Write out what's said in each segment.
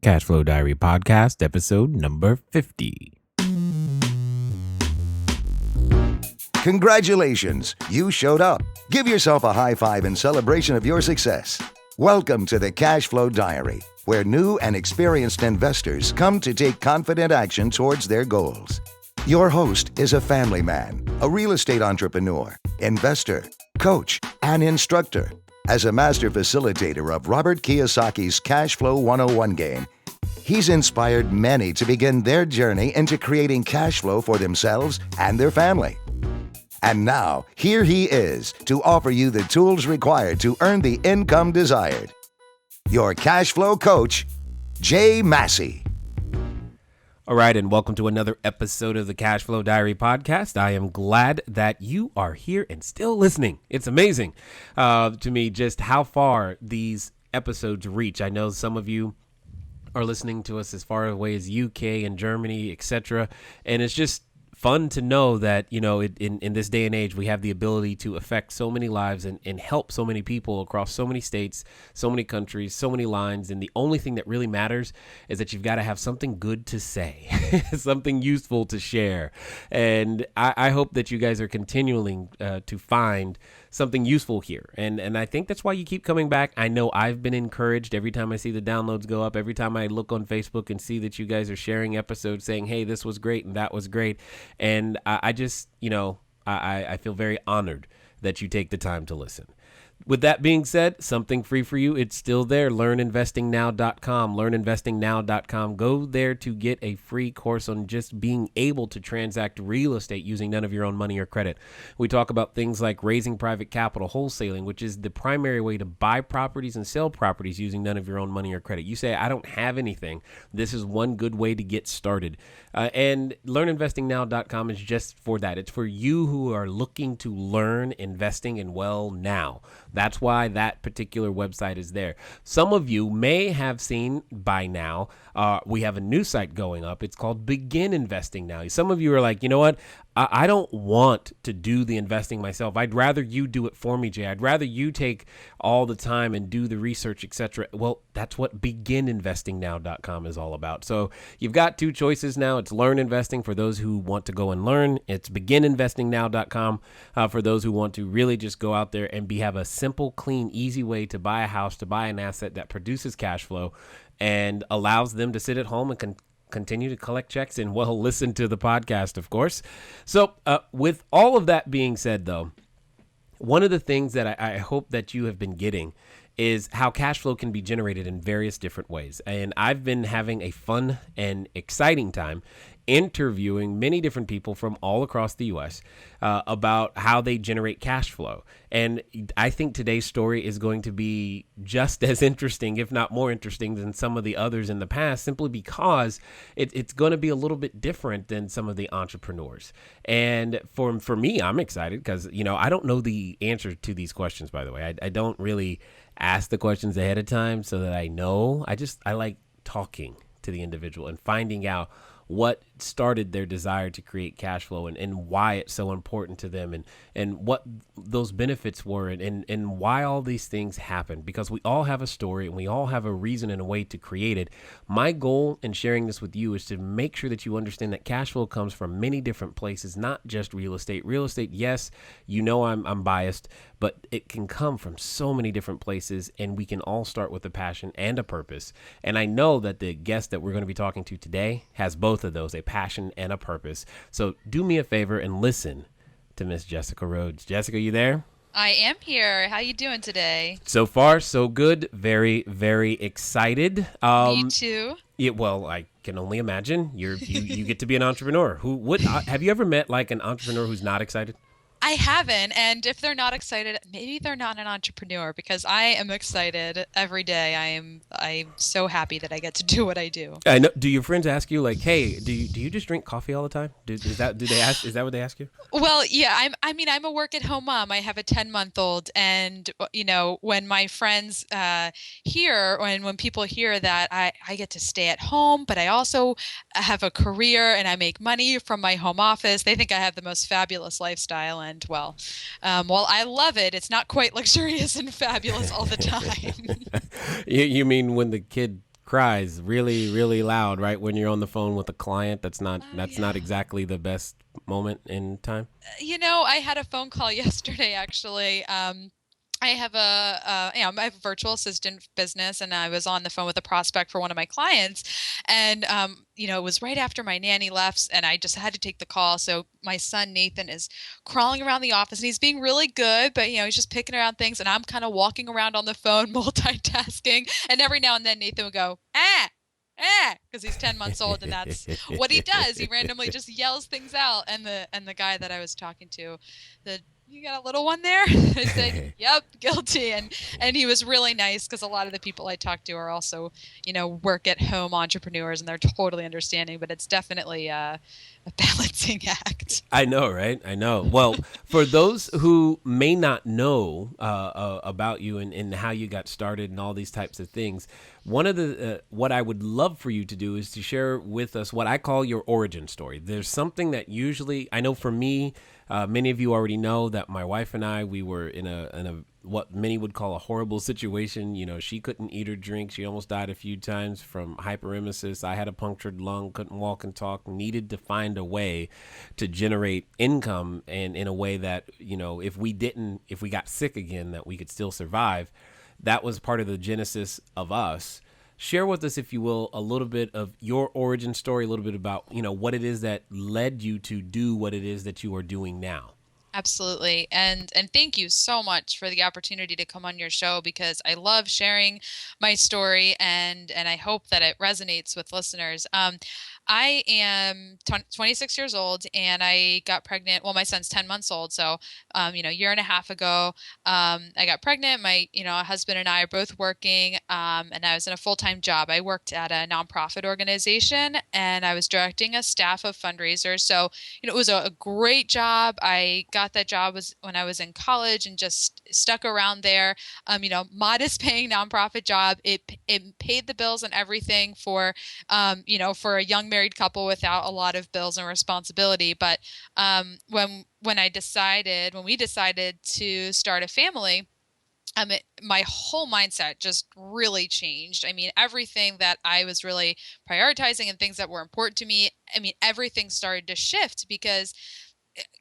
Cashflow Diary Podcast, episode number 50. Congratulations, you showed up. Give yourself a high five in celebration of your success. Welcome to the Cashflow Diary, where new and experienced investors come to take confident action towards their goals. Your host is a family man, a real estate entrepreneur, investor, coach, and instructor. As a master facilitator of Robert Kiyosaki's Cashflow 101 game, he's inspired many to begin their journey into creating cash flow for themselves and their family. And now, here he is to offer you the tools required to earn the income desired. Your cash flow coach, Jay Massey. All right, and welcome to another episode of the Cashflow Diary Podcast. I am glad that you are here and still listening. It's amazing to me just how far these episodes reach. I know some of you are listening to us as far away as UK and Germany, etc. And it's just fun to know that, you know, in this day and age, we have the ability to affect so many lives and help so many people across so many states, so many countries, so many lines. And the only thing that really matters is that you've got to have something good to say, something useful to share. And I hope that you guys are continuing to find something useful here. And I think that's why you keep coming back. I know I've been encouraged every time I see the downloads go up, every time I look on Facebook and see that you guys are sharing episodes saying, hey, this was great and that was great. And I just, you know, I feel very honored that you take the time to listen. With that being said, something free for you. It's still there. LearnInvestingNow.com. LearnInvestingNow.com. Go there to get a free course on just being able to transact real estate using none of your own money or credit. We talk about things like raising private capital, wholesaling, which is the primary way to buy properties and sell properties using none of your own money or credit. You say, I don't have anything. This is one good way to get started. And LearnInvestingNow.com is just for that. It's for you who are looking to learn investing in well now. That's why that particular website is there. Some of you may have seen by now, we have a new site going up. It's called Begin Investing Now. Some of you are like, you know what? I don't want to do the investing myself. I'd rather you do it for me, Jay. I'd rather you take all the time and do the research, etc. Well, that's what begininvestingnow.com is all about. So you've got two choices now. It's Learn Investing for those who want to go and learn. It's begininvestingnow.com for those who want to really just go out there and have a simple, clean, easy way to buy a house, to buy an asset that produces cash flow and allows them to sit at home and continue to collect checks and, well, listen to the podcast, of course. So with all of that being said, though, one of the things that I hope that you have been getting is how cash flow can be generated in various different ways. And I've been having a fun and exciting time interviewing many different people from all across the U.S. About how they generate cash flow. And I think today's story is going to be just as interesting, if not more interesting, than some of the others in the past, simply because it's going to be a little bit different than some of the entrepreneurs. And for me, I'm excited because, you know, I don't know the answer to these questions, by the way. I don't really ask the questions ahead of time so that I know. I like talking to the individual and finding out what started their desire to create cash flow and why it's so important to them and what those benefits were and why all these things happen, because we all have a story and we all have a reason and a way to create it. My goal in sharing this with you is to make sure that you understand that cash flow comes from many different places, not just real estate. Real estate, yes, you know I'm biased, but it can come from so many different places, and we can all start with a passion and a purpose. And I know that the guest that we're going to be talking to today has both of those, a passion and a purpose. So do me a favor and listen to Miss Jessica Rhodes. Jessica, you there? I am here. How you doing today? So far, so good. Very, very excited. Me too. Yeah, well, I can only imagine. You get to be an entrepreneur. Who would have you ever met like an entrepreneur who's not excited? I haven't, and if they're not excited, maybe they're not an entrepreneur, because I am excited every day. I'm so happy that I get to do what I do. I know. Do your friends ask you like, "Hey, do you just drink coffee all the time?" Is that what they ask you? Well, yeah, I'm a work at home mom. I have a 10-month-old, and you know, when my friends hear, when people hear that I get to stay at home, but I also have a career and I make money from my home office, they think I have the most fabulous lifestyle. And while I love it, it's not quite luxurious and fabulous all the time. You mean when the kid cries really, really loud, right? When you're on the phone with a client, Oh that's not yeah. exactly the best moment in time. I had a phone call yesterday actually. I have I have a virtual assistant business, and I was on the phone with a prospect for one of my clients, and it was right after my nanny left, and I just had to take the call. So my son Nathan is crawling around the office, and he's being really good, but he's just picking around things, and I'm kind of walking around on the phone, multitasking, and every now and then Nathan would go, ah. Because he's 10 months old, and that's what he does. He randomly just yells things out, and the guy that I was talking to, the you got a little one there? I said, yep, guilty. And he was really nice because a lot of the people I talk to are also, work at home entrepreneurs, and they're totally understanding, but it's definitely a balancing act. I know, right? I know. Well, for those who may not know about you and how you got started and all these types of things, one of the what I would love for you to do is to share with us what I call your origin story. There's something that usually I know for me, many of you already know that my wife and I we were in a what many would call a horrible situation. She couldn't eat or drink. She almost died a few times from hyperemesis. I had a punctured lung, couldn't walk and talk, needed to find a way to generate income and in a way that, if we got sick again, that we could still survive. That was part of the genesis of us. Share with us, if you will, a little bit of your origin story, a little bit about, what it is that led you to do what it is that you are doing now. Absolutely. And thank you so much for the opportunity to come on your show, because I love sharing my story, and I hope that it resonates with listeners. I am 26 years old, and I got pregnant. Well, my son's 10 months old. So, a year and a half ago, I got pregnant. My, husband and I are both working, and I was in a full-time job. I worked at a nonprofit organization, and I was directing a staff of fundraisers. So, it was a great job. I got that job was when I was in college and just stuck around there. Modest paying nonprofit job. It paid the bills and everything for a young married couple without a lot of bills and responsibility. But when we decided to start a family, my whole mindset just really changed. I mean, everything that I was really prioritizing and things that were important to me, I mean, everything started to shift because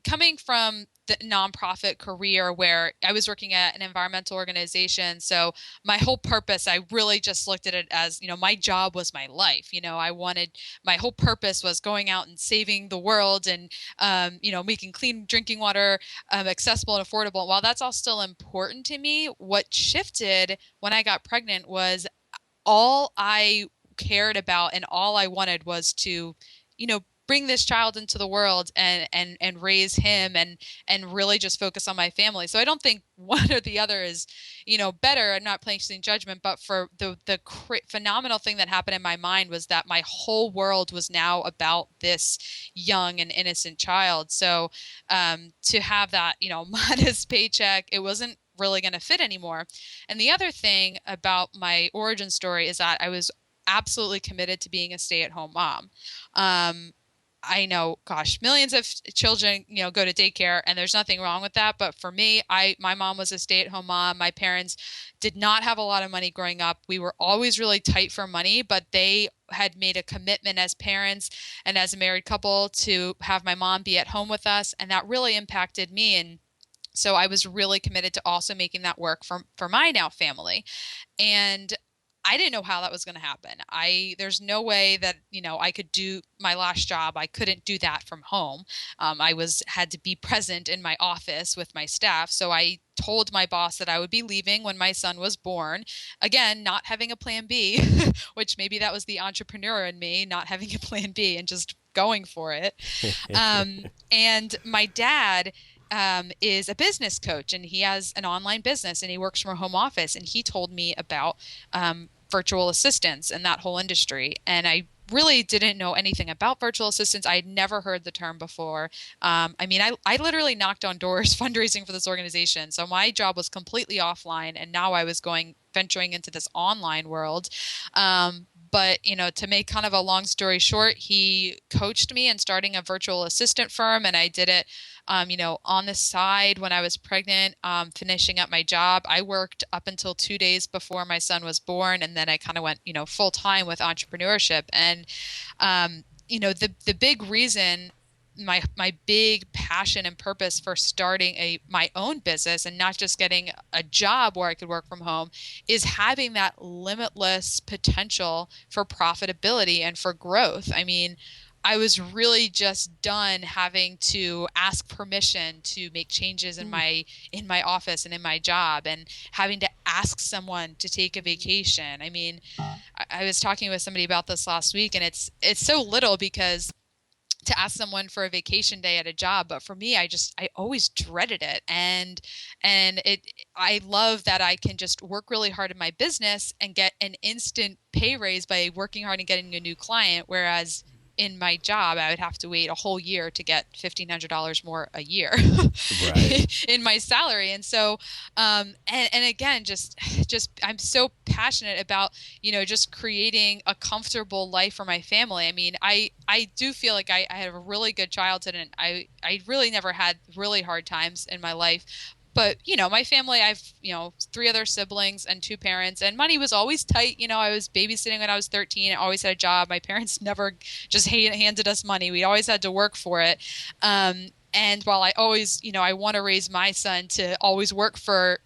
coming from the nonprofit career where I was working at an environmental organization. So my whole purpose, I really just looked at it as, my job was my life. My whole purpose was going out and saving the world and, making clean drinking water accessible and affordable. And while that's all still important to me, what shifted when I got pregnant was all I cared about and all I wanted was to, bring this child into the world and raise him and really just focus on my family. So I don't think one or the other is, better. I'm not placing judgment, but for the phenomenal thing that happened in my mind was that my whole world was now about this young and innocent child. So to have that, modest paycheck, it wasn't really going to fit anymore. And the other thing about my origin story is that I was absolutely committed to being a stay-at-home mom. I know, gosh, millions of children, go to daycare, and there's nothing wrong with that. But for me, my mom was a stay-at-home mom. My parents did not have a lot of money growing up. We were always really tight for money, but they had made a commitment as parents and as a married couple to have my mom be at home with us, and that really impacted me. And so I was really committed to also making that work for my now family. And I didn't know how that was going to happen. There's no way that, I could do my last job. I couldn't do that from home. Had to be present in my office with my staff. So I told my boss that I would be leaving when my son was born. Again, not having a plan B, which maybe that was the entrepreneur in me, not having a plan B and just going for it. And my dad is a business coach, and he has an online business, and he works from a home office. And he told me about virtual assistants and that whole industry. And I really didn't know anything about virtual assistants. I had never heard the term before. I literally knocked on doors fundraising for this organization. So my job was completely offline, and now I was venturing into this online world. But, to make kind of a long story short, he coached me in starting a virtual assistant firm, and I did it, on the side when I was pregnant, finishing up my job. I worked up until 2 days before my son was born, and then I kind of went, full time with entrepreneurship. And the big reason, my big passion and purpose for starting my own business and not just getting a job where I could work from home, is having that limitless potential for profitability and for growth. I mean, I was really just done having to ask permission to make changes in my office and in my job, and having to ask someone to take a vacation. I mean, I was talking with somebody about this last week, and it's so little, because to ask someone for a vacation day at a job, but for me, I always dreaded it. And I love that I can just work really hard in my business and get an instant pay raise by working hard and getting a new client, whereas in my job I would have to wait a whole year to get $1,500 more a year Right. in my salary. And so and again, just I'm so passionate about, just creating a comfortable life for my family. I mean, I do feel like I had a really good childhood, and I really never had really hard times in my life. But, my family, I've, three other siblings and two parents, and money was always tight. I was babysitting when I was 13. I always had a job. My parents never just handed us money. We always had to work for it. And while I always, I want to raise my son to always work for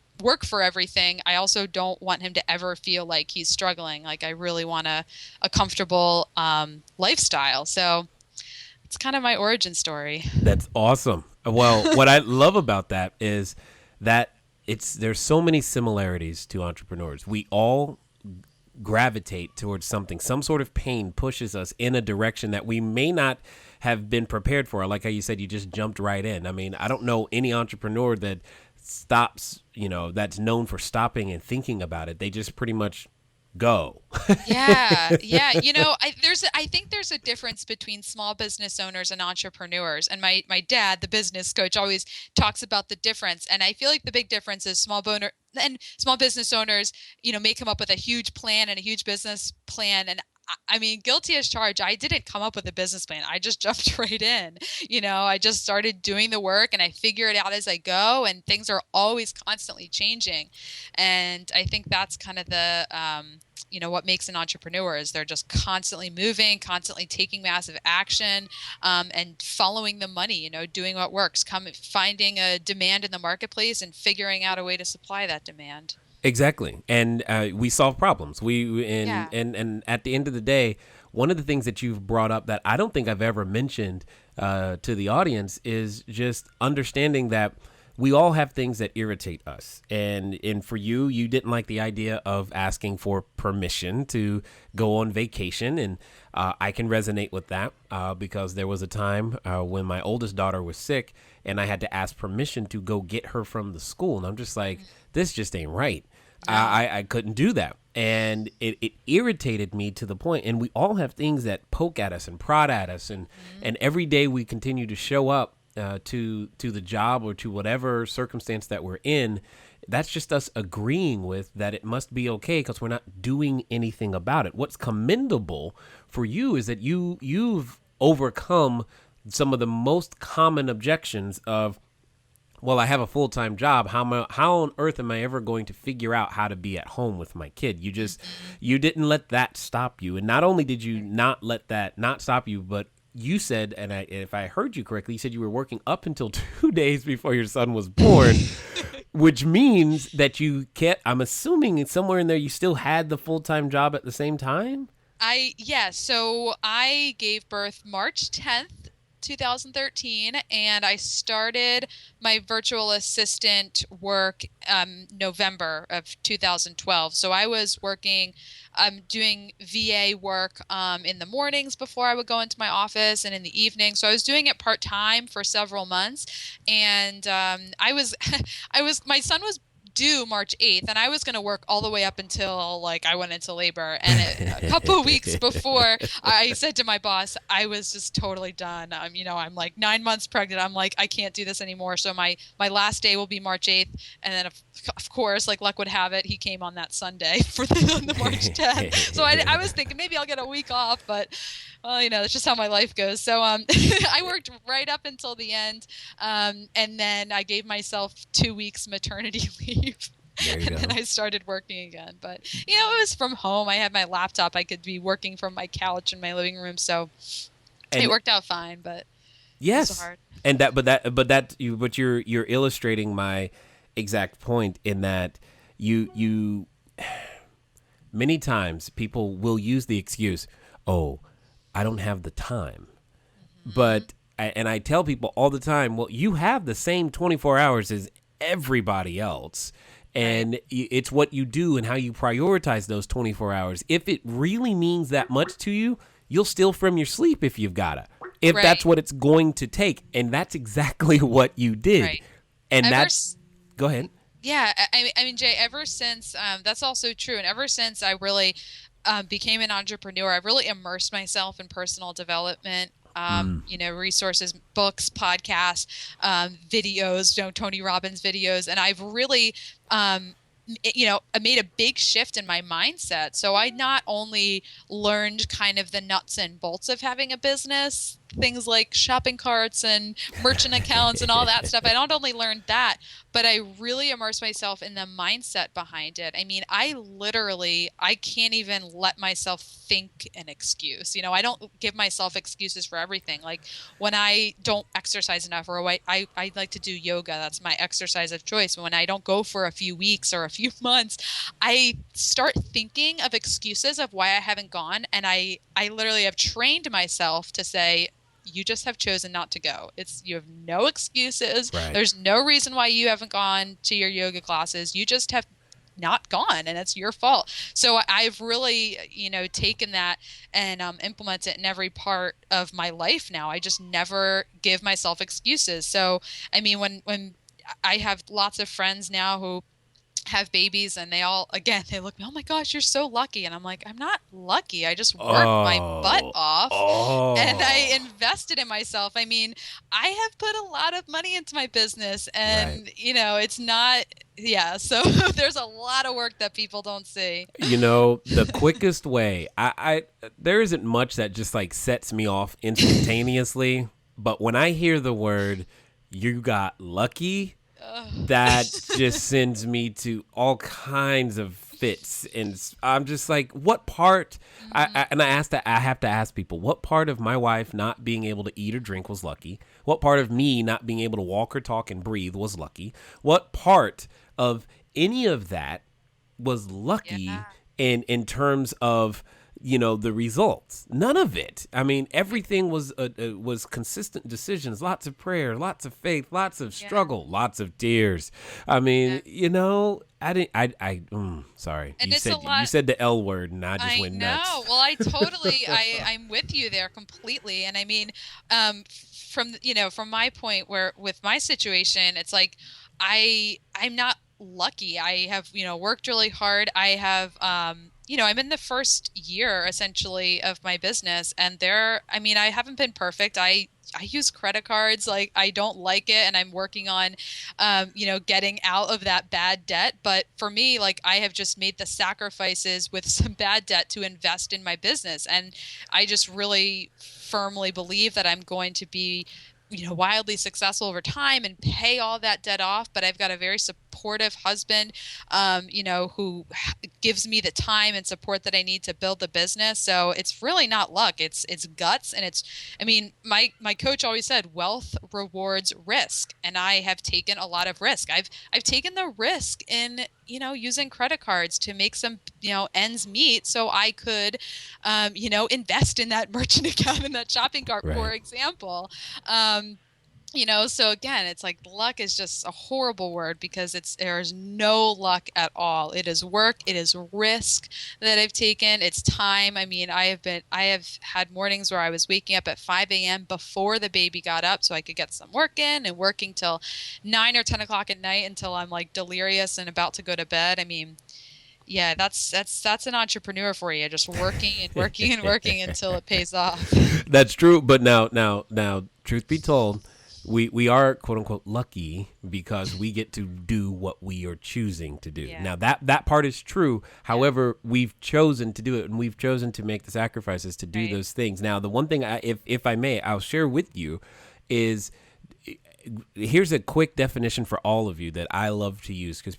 everything, I also don't want him to ever feel like he's struggling. Like, I really want a comfortable lifestyle. So it's kind of my origin story. That's awesome. Well, what I love about that is that there's so many similarities to entrepreneurs. We all gravitate towards something. Some sort of pain pushes us in a direction that we may not have been prepared for. Like how you said, you just jumped right in. I mean, I don't know any entrepreneur that stops, that's known for stopping and thinking about it. They just pretty much go. Yeah, yeah. I think there's a difference between small business owners and entrepreneurs. And my dad, the business coach, always talks about the difference. And I feel like the big difference is small business owners, may come up with a huge plan and a huge business plan. And I mean, guilty as charged. I didn't come up with a business plan. I just jumped right in. I just started doing the work, and I figure it out as I go. And things are always constantly changing. And I think that's kind of what makes an entrepreneur, is they're just constantly moving, constantly taking massive action, and following the money, doing what works, finding a demand in the marketplace and figuring out a way to supply that demand. Exactly. And we solve problems. Yeah. And at the end of the day, one of the things that you've brought up that I don't think I've ever mentioned to the audience is just understanding that we all have things that irritate us. And for you, you didn't like the idea of asking for permission to go on vacation. And I can resonate with that because there was a time when my oldest daughter was sick and I had to ask permission to go get her from the school. And I'm just like, this just ain't right. I couldn't do that. And it irritated me to the point, and we all have things that poke at us and prod at us. And every day we continue to show up to the job or to whatever circumstance that we're in. That's just us agreeing with that it must be okay because we're not doing anything about it. What's commendable for you is that you've overcome some of the most common objections of, well, I have a full-time job. How on earth am I ever going to figure out how to be at home with my kid? You didn't let that stop you. And not only did you not let that not stop you, but you said, and if I heard you correctly, you said you were working up until 2 days before your son was born, which means that I'm assuming somewhere in there you still had the full-time job at the same time? So I gave birth March 10th, 2013, and I started my virtual assistant work November of 2012. So I was working, doing VA work in the mornings before I would go into my office, and in the evening. So I was doing it part-time for several months, and I was my son was due March 8th, and I was going to work all the way up until like I went into labor. And a couple of weeks before, I said to my boss, I was just totally done. I'm like 9 months pregnant. I'm like, I can't do this anymore. So my last day will be March 8th, and then of course, like luck would have it, he came on that Sunday for the March 10th. So I was thinking maybe I'll get a week off, but well, that's just how my life goes. So I worked right up until the end, and then I gave myself 2 weeks maternity leave. And then I started working again. But it was from home. I had my laptop. I could be working from my couch in my living room, so it worked out fine. But yes, it was hard. And but you're illustrating my exact point in that you many times people will use the excuse, oh, I don't have the time. But I tell people all the time, well, you have the same 24 hours as everybody else. And it's what you do and how you prioritize those 24 hours. If it really means that much to you, you'll steal from your sleep if you've got to. If that's what it's going to take. And that's exactly what you did. Right. And go ahead. Yeah. I mean, Jay, ever since, that's also true. And ever since I really became an entrepreneur, I've really immersed myself in personal development. Resources, books, podcasts, videos, Tony Robbins videos. And I've really, I made a big shift in my mindset. So I not only learned kind of the nuts and bolts of having a business, things like shopping carts and merchant accounts and all that stuff. I not only learned that, but I really immersed myself in the mindset behind it. I mean, I can't even let myself think an excuse. I don't give myself excuses for everything. Like when I don't exercise enough, or I like to do yoga, that's my exercise of choice. When I don't go for a few weeks or a few months, I start thinking of excuses of why I haven't gone. And I literally have trained myself to say, you just have chosen not to go. You have no excuses. Right. There's no reason why you haven't gone to your yoga classes. You just have not gone, and it's your fault. So I've really, taken that and implemented it in every part of my life now. I just never give myself excuses. So, I mean, when I have lots of friends now who have babies, and they look at me, oh my gosh, you're so lucky. And I'm like, I'm not lucky. I just worked my butt off and I invested in myself. I mean, I have put a lot of money into my business, and it's not, so there's a lot of work that people don't see. The quickest way, I there isn't much that just like sets me off instantaneously, but when I hear the word, you got lucky, that just sends me to all kinds of fits. And I'm just like, what part? I have to ask people, what part of my wife not being able to eat or drink was lucky? What part of me not being able to walk or talk and breathe was lucky? What part of any of that was lucky in terms of the results? None of it. I mean, everything was consistent decisions, lots of prayer, lots of faith, lots of struggle, lots of tears. I mean, sorry. And You said the L word, and I just went nuts. I know. Well, I totally, I'm with you there completely. And I mean, from my point, where with my situation, it's like, I'm not lucky. I have, worked really hard. I have, I'm in the first year essentially of my business, and I haven't been perfect. I use credit cards. Like, I don't like it, and I'm working on, getting out of that bad debt. But for me, like, I have just made the sacrifices with some bad debt to invest in my business. And I just really firmly believe that I'm going to be wildly successful over time and pay all that debt off. But I've got a very supportive husband, who gives me the time and support that I need to build the business. So it's really not luck. It's guts. And my coach always said, wealth rewards risk. And I have taken a lot of risk. I've taken the risk in, using credit cards to make some, ends meet, so I could, invest in that merchant account and that shopping cart, for example. So again, it's like luck is just a horrible word because there's no luck at all. It is work, it is risk that I've taken, it's time. I mean, I have had mornings where I was waking up at 5 a.m. before the baby got up so I could get some work in, and working till 9 or 10 o'clock at night until I'm like delirious and about to go to bed. I mean, yeah, that's an entrepreneur for you, just working and working and working until it pays off. That's true. But now, truth be told, we are quote unquote lucky because we get to do what we are choosing to do. Yeah. Now that part is true. Yeah. However, we've chosen to do it, and we've chosen to make the sacrifices to do Right. those things. Now, the one thing, if I may, I'll share with you is here's a quick definition for all of you that I love to use because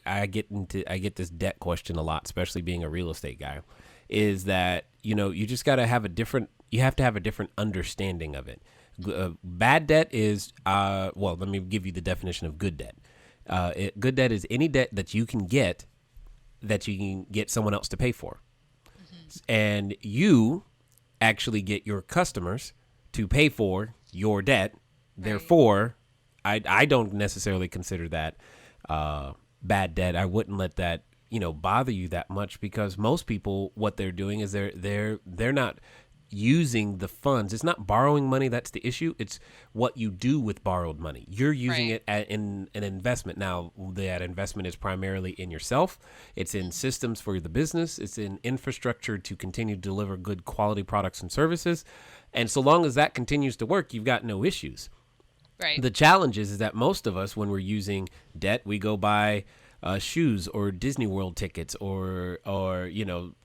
I get this debt question a lot, especially being a real estate guy, is that you just got to have a different you have to have a different understanding of it. Bad debt is well, let me give you the definition of good debt. Good debt is any debt that you can get someone else to pay for, Hmm. and you actually get your customers to pay for your debt. Right. Therefore, I don't necessarily consider that bad debt. I wouldn't let that bother you that much because most people what they're doing is they're not using the funds. It's not borrowing money that's the issue. It's what you do with borrowed money. You're using Right. it in an investment. Now, that investment is primarily in yourself. It's in Mhm. systems for the business. It's in infrastructure to continue to deliver good quality products and services. And so long as that continues to work, you've got no issues. Right. The challenge is that most of us, when we're using debt, we go buy shoes or Disney World tickets or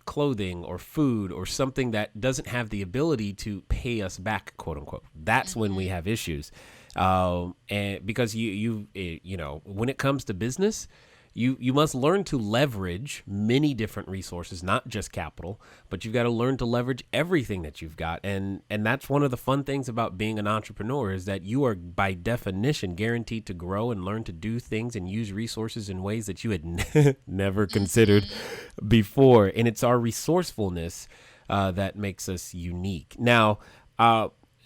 clothing or food or something that doesn't have the ability to pay us back, quote unquote. That's when we Hmm. have issues, and because when it comes to business, you must learn to leverage many different resources, not just capital, but you've got to learn to leverage everything that you've got. And that's one of the fun things about being an entrepreneur is that you are by definition guaranteed to grow and learn to do things and use resources in ways that you had never considered Hmm. before. And it's our resourcefulness that makes us unique. Now,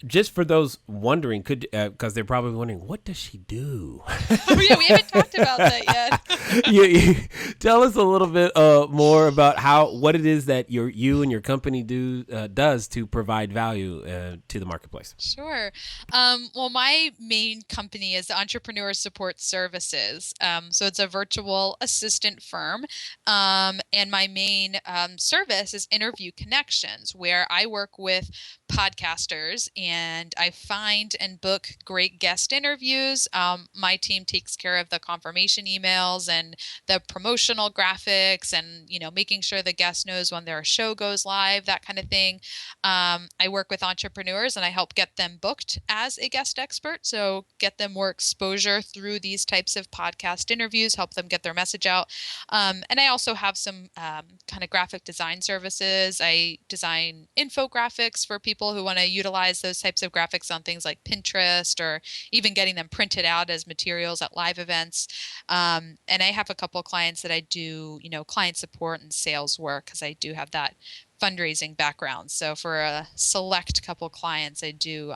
just for those wondering, could because they're probably wondering, what does she do? Oh yeah, we haven't talked about that yet. you tell us a little bit more about what it is that you and your company does to provide value to the marketplace. Sure. Well, my main company is Entrepreneur Support Services. So it's a virtual assistant firm. And my main service is Interview Connections, where I work with podcasters and I find and book great guest interviews. My team takes care of the confirmation emails and the promotional graphics and, making sure the guest knows when their show goes live, that kind of thing. I work with entrepreneurs and I help get them booked as a guest expert. So, get them more exposure through these types of podcast interviews, help them get their message out. And I also have some kind of graphic design services. I design infographics for people who want to utilize those types of graphics on things like Pinterest or even getting them printed out as materials at live events. And I have a couple clients that I do, client support and sales work because I do have that fundraising background. So for a select couple clients, I do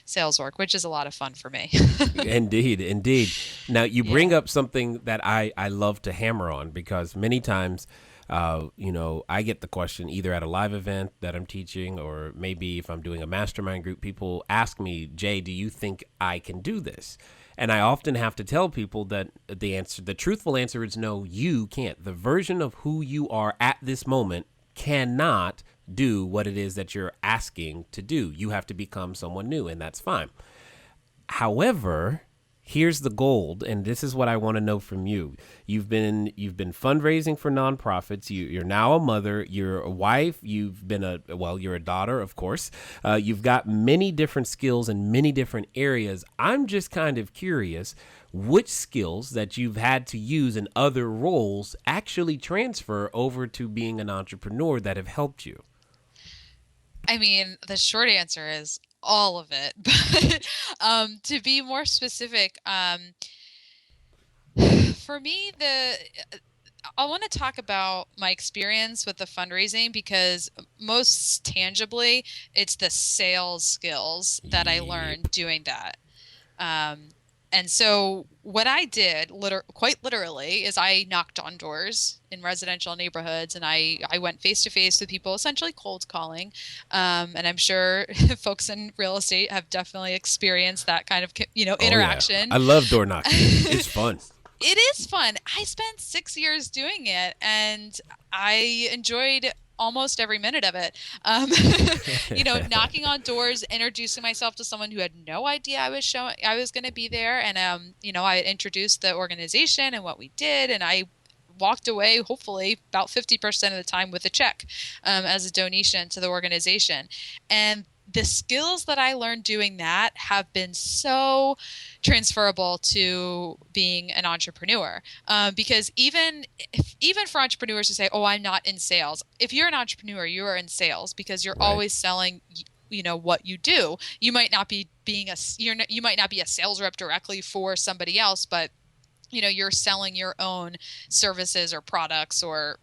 sales work, which is a lot of fun for me. Indeed, indeed. Now you bring Yeah. up something that I love to hammer on because many times, I get the question either at a live event that I'm teaching or maybe if I'm doing a mastermind group, people ask me, Jay, do you think I can do this? And I often have to tell people that the truthful answer is no, you can't. The version of who you are at this moment cannot do what it is that you're asking to do. You have to become someone new, and that's fine. However, here's the gold, and this is what I want to know from you. You've been fundraising for nonprofits. You're now a mother. You're a wife. You're a daughter, of course. You've got many different skills in many different areas. I'm just kind of curious which skills that you've had to use in other roles actually transfer over to being an entrepreneur that have helped you. I mean, the short answer is all of it. But to be more specific, for me, I want to talk about my experience with the fundraising because most tangibly, it's the sales skills that I Yep. learned doing that. Um, and so what I did, quite literally, is I knocked on doors in residential neighborhoods, and I went face to face with people, essentially cold calling. And I'm sure folks in real estate have definitely experienced that kind of, Oh yeah, interaction. I love door knocking. It's fun. It is fun. I spent 6 years doing it, and I enjoyed almost every minute of it. Um, knocking on doors, introducing myself to someone who had no idea I was going to be there, and I introduced the organization and what we did, and I walked away hopefully about 50% of the time with a check as a donation to the organization. And the skills that I learned doing that have been so transferable to being an entrepreneur. Because even for entrepreneurs to say, "Oh, I'm not in sales," if you're an entrepreneur, you are in sales because you're Right. always selling. What you do. You might not be you might not be a sales rep directly for somebody else, but you're selling your own services or products or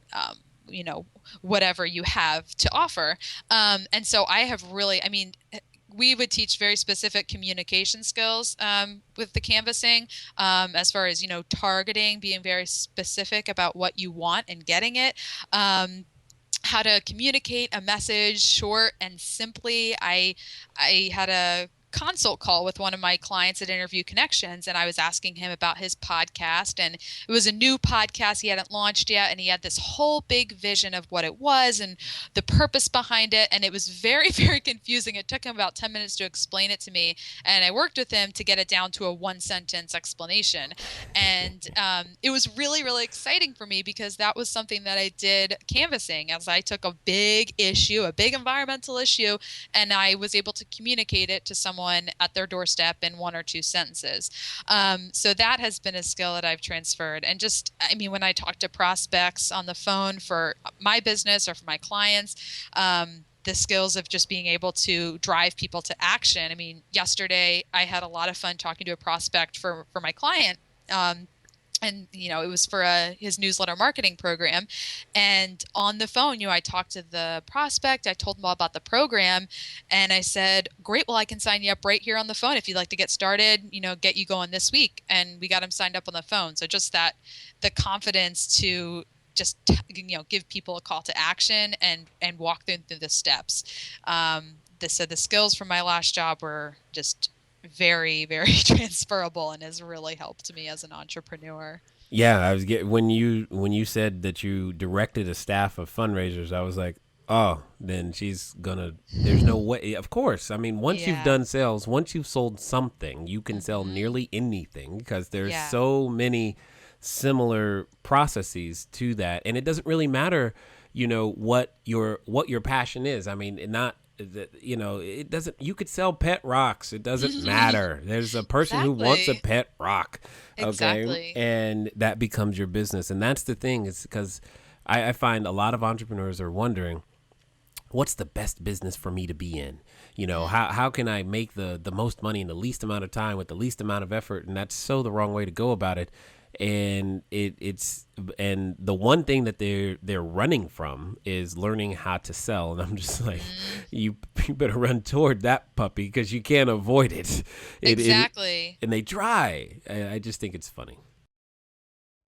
you know whatever you have to offer. And so I have really, I mean, we would teach very specific communication skills with the canvassing, as far as targeting, being very specific about what you want and getting it. How to communicate a message short and simply. I had a consult call with one of my clients at Interview Connections, and I was asking him about his podcast, and it was a new podcast he hadn't launched yet, and he had this whole big vision of what it was and the purpose behind it, and it was very very confusing. It took him about 10 minutes to explain it to me, and I worked with him to get it down to a one sentence explanation. And it was really really exciting for me because that was something that I did canvassing, as I took a big issue, a big environmental issue, and I was able to communicate it to someone at their doorstep in one or two sentences. So that has been a skill that I've transferred. And just, I mean, when I talk to prospects on the phone for my business or for my clients, the skills of just being able to drive people to action. I mean, yesterday I had a lot of fun talking to a prospect for my client. And it was for his newsletter marketing program, and on the phone, I talked to the prospect, I told him all about the program, and I said, great, well, I can sign you up right here on the phone if you'd like to get started, get you going this week. And we got him signed up on the phone. So just that, the confidence to just give people a call to action and walk them through the steps. So the skills from my last job were just very very transferable and has really helped me as an entrepreneur. Yeah, I was when you said that you directed a staff of fundraisers, I was like, oh, then she's gonna. There's no way. Of course, I mean, once you've Yeah. done sales, once you've sold something, you can sell Hmm. nearly anything because there's Yeah. so many similar processes to that, and it doesn't really matter, what your passion is. I mean, not it doesn't. You could sell pet rocks. It doesn't matter. There's a person who wants a Exactly. pet rock, okay, Exactly. and that becomes your business. And that's the thing, is because I find a lot of entrepreneurs are wondering, what's the best business for me to be in? How can I make the most money in the least amount of time with the least amount of effort? And that's so the wrong way to go about it. And and the one thing that they're running from is learning how to sell. And I'm just like, Hmm. you better run toward that puppy because you can't avoid it. It Exactly. and they try. I just think it's funny.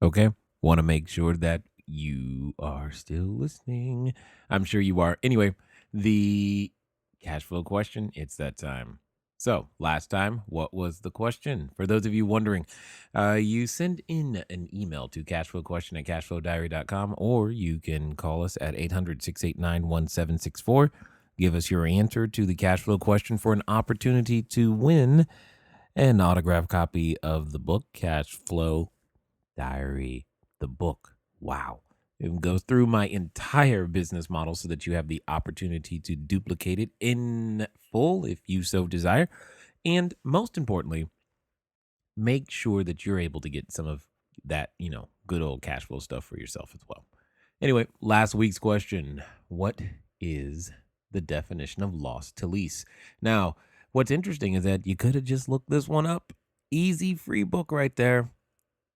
Okay. Want to make sure that you are still listening. I'm sure you are. Anyway, the cash flow question, it's that time. So, last time, what was the question? For those of you wondering, you send in an email to cashflowquestion@cashflowdiary.com, or you can call us at 800-689-1764. Give us your answer to the cash flow question for an opportunity to win an autographed copy of the book, Cash Flow Diary, the book. Wow. It goes through my entire business model so that you have the opportunity to duplicate it in full if you so desire. And most importantly, make sure that you're able to get some of that, good old cash flow stuff for yourself as well. Anyway, last week's question: what is the definition of loss to lease? Now, what's interesting is that you could have just looked this one up. Easy free book right there.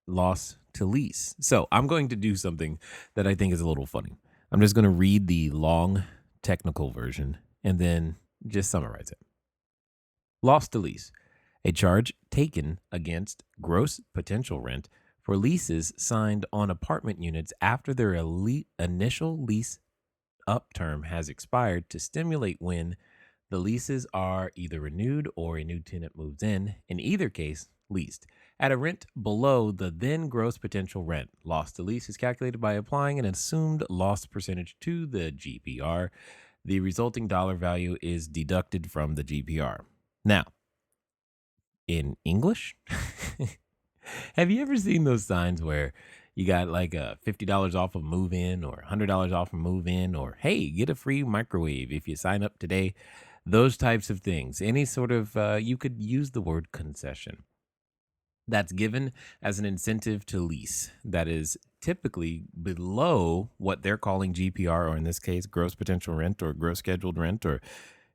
Loss to lease. So I'm going to do something that I think is a little funny. I'm just going to read the long technical version and then just summarize it. Loss to lease. A charge taken against gross potential rent for leases signed on apartment units after their initial lease up term has expired to stimulate when the leases are either renewed or a new tenant moves in either case, leased, at a rent below the then gross potential rent. Loss to lease is calculated by applying an assumed loss percentage to the GPR. The resulting dollar value is deducted from the GPR. Now, in English, have you ever seen those signs where you got like a $50 off of move in or $100 off of move in, or hey, get a free microwave if you sign up today? Those types of things. Any sort of, you could use the word concession that's given as an incentive to lease that is typically below what they're calling GPR, or in this case, gross potential rent or gross scheduled rent, or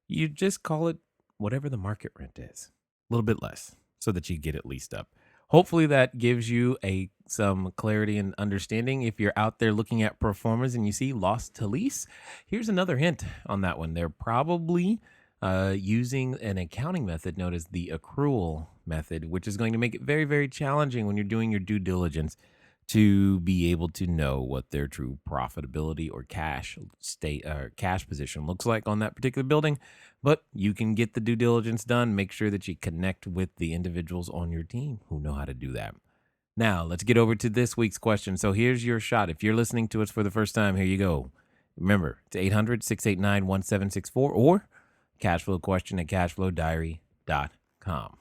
you just call it whatever the market rent is, a little bit less so that you get it leased up. Hopefully that gives you some clarity and understanding. If you're out there looking at performers and you see loss to lease, here's another hint on that one. They're probably using an accounting method known as the accrual method, which is going to make it very, very challenging when you're doing your due diligence to be able to know what their true profitability or cash state or cash position looks like on that particular building. But you can get the due diligence done. Make sure that you connect with the individuals on your team who know how to do that. Now, let's get over to this week's question. So here's your shot. If you're listening to us for the first time, here you go. Remember, it's 800-689-1764 or cashflowquestion@cashflowdiary.com.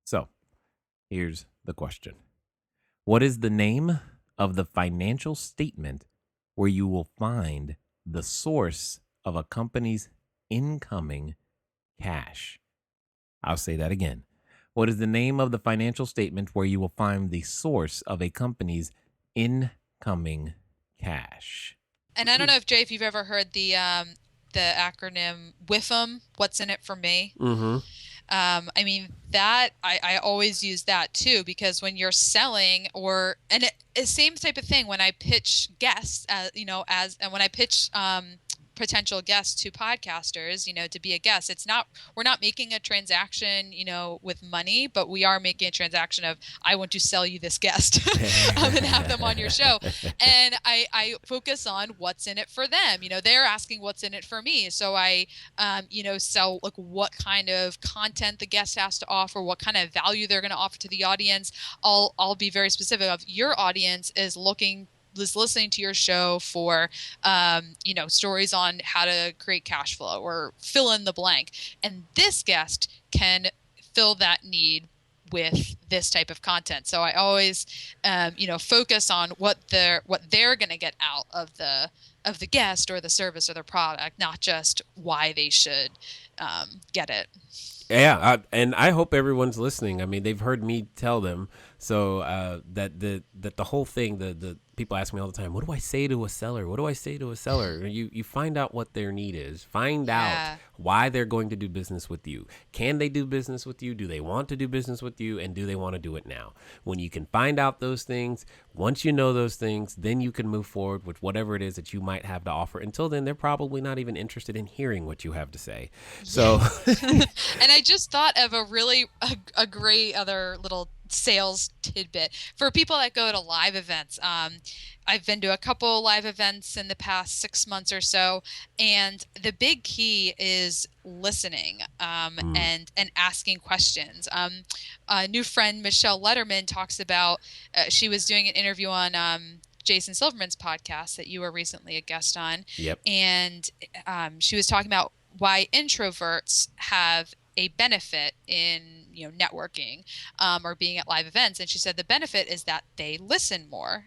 So here's the question. What is the name of the financial statement where you will find the source of a company's incoming cash? I'll say that again. What is the name of the financial statement where you will find the source of a company's incoming cash? And I don't know if Jay, if you've ever heard the acronym WIFM, what's in it for me? Mm-hmm. I mean, that I always use that too, because when you're selling and it's same type of thing when I pitch guests, and when I pitch potential guests to podcasters, to be a guest, we're not making a transaction, with money, but we are making a transaction of, I want to sell you this guest and have them on your show. And I focus on what's in it for them. They're asking what's in it for me. So I, sell like what kind of content the guest has to offer, what kind of value they're going to offer to the audience. I'll be very specific of your audience is listening to your show for, stories on how to create cash flow or fill in the blank. And this guest can fill that need with this type of content. So I always, focus on what they're going to get out of the guest or the service or the product, not just why they should get it. Yeah, and I hope everyone's listening. I mean, they've heard me tell them. So that the whole thing, the people ask me all the time, what do I say to a seller? What do I say to a seller? You find out what their need is. Find out why they're going to do business with you. Can they do business with you? Do they want to do business with you? And do they want to do it now? When you can find out those things, once you know those things, then you can move forward with whatever it is that you might have to offer. Until then, they're probably not even interested in hearing what you have to say. So, and I just thought of a great other little sales tidbit for people that go to live events. I've been to a couple live events in the past 6 months or so, and the big key is listening and asking questions. A new friend, Michelle Letterman, talks about she was doing an interview on Jason Silverman's podcast that you were recently a guest on. Yep. And she was talking about why introverts have a benefit in networking or being at live events. And she said the benefit is that they listen more.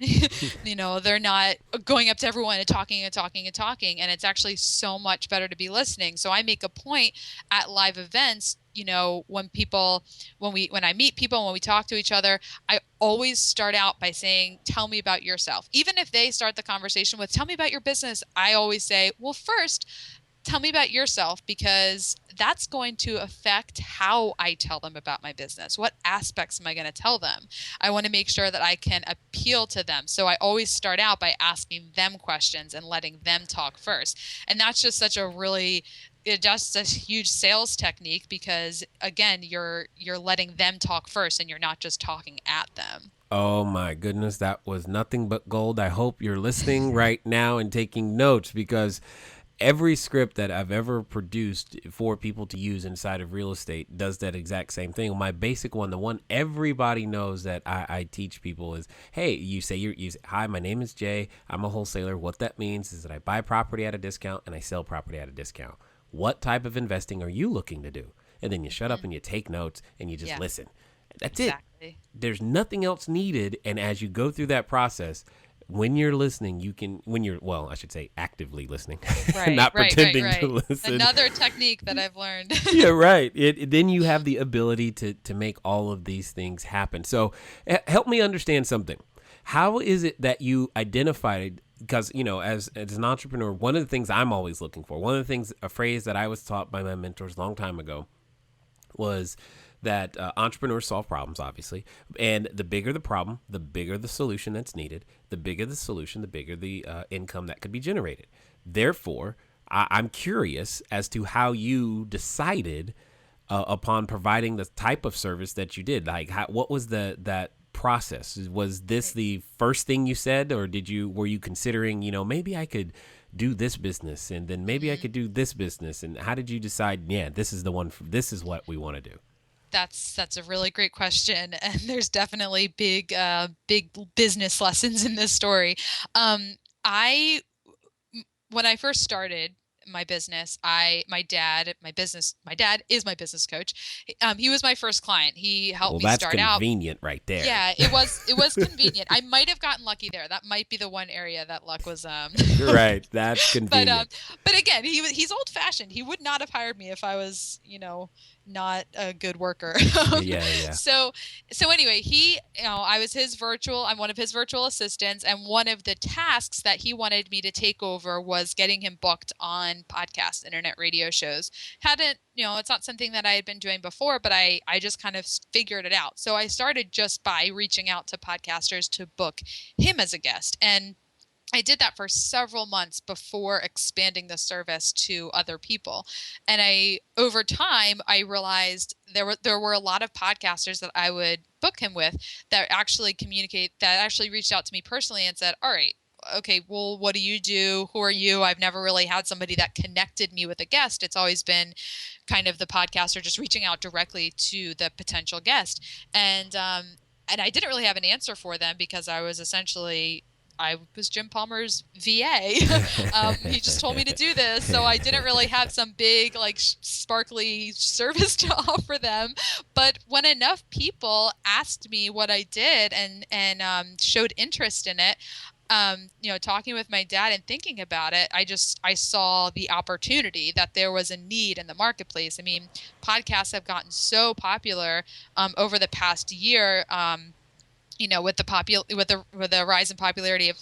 They're not going up to everyone and talking and talking and talking, and it's actually so much better to be listening. So I make a point at live events, when I meet people, when we talk to each other, I always start out by saying, tell me about yourself. Even if they start the conversation with, tell me about your business, I always say, well, first, tell me about yourself, because that's going to affect how I tell them about my business. What aspects am I going to tell them? I want to make sure that I can appeal to them. So I always start out by asking them questions and letting them talk first. And that's just such a really just a huge sales technique because again, you're letting them talk first and you're not just talking at them. Oh my goodness, that was nothing but gold. I hope you're listening right now and taking notes, because every script that I've ever produced for people to use inside of real estate does that exact same thing. My basic one, the one everybody knows that I teach people is, hey, you say, hi, my name is Jay. I'm a wholesaler. What that means is that I buy property at a discount and I sell property at a discount. What type of investing are you looking to do? And then you shut up and you take notes and you just Yeah, listen. That's it. exactly. There's nothing else needed. And as you go through that process, when you're listening, well, I should say actively listening, Right, not right, right, pretending to right. listen. Another technique that I've learned. Yeah, right. Then you have the ability to make all of these things happen. So help me understand something. How is it that you identified, because, as an entrepreneur, one of the things I'm always looking for, a phrase that I was taught by my mentors a long time ago was that entrepreneurs solve problems, obviously, and the bigger the problem, the bigger the solution that's needed. The bigger the solution, the bigger the income that could be generated. Therefore, I'm curious as to how you decided upon providing the type of service that you did. Like, what was that process? Was this the first thing you said, or were you considering, maybe I could do this business, and then maybe I could do this business, and how did you decide? Yeah, this is the one. This is what we want to do. That's a really great question, and there's definitely big business lessons in this story. I When I first started my business, my dad is my business coach. He was my first client. He helped Well, me that's start out. convenient right there. Yeah, it was convenient. I might have gotten lucky there. That might be the one area that luck was Right, that's but convenient. but again, he's old fashioned. He would not have hired me if I was, not a good worker. Yeah, yeah. So anyway, I'm one of his virtual assistants, and one of the tasks that he wanted me to take over was getting him booked on podcasts, internet radio shows. Hadn't, it's not something that I had been doing before, but I just kind of figured it out. So I started just by reaching out to podcasters to book him as a guest. And I did that for several months before expanding the service to other people. And over time, I realized there were a lot of podcasters that I would book him with that actually reached out to me personally and said, all right, okay, well, what do you do? Who are you? I've never really had somebody that connected me with a guest. It's always been kind of the podcaster just reaching out directly to the potential guest. And I didn't really have an answer for them because I was Jim Palmer's VA. He just told me to do this. So I didn't really have some big, like, sparkly service to offer them. But when enough people asked me what I did and showed interest in it, talking with my dad and thinking about it, I saw the opportunity that there was a need in the marketplace. I mean, podcasts have gotten so popular over the past year. With the rise in popularity of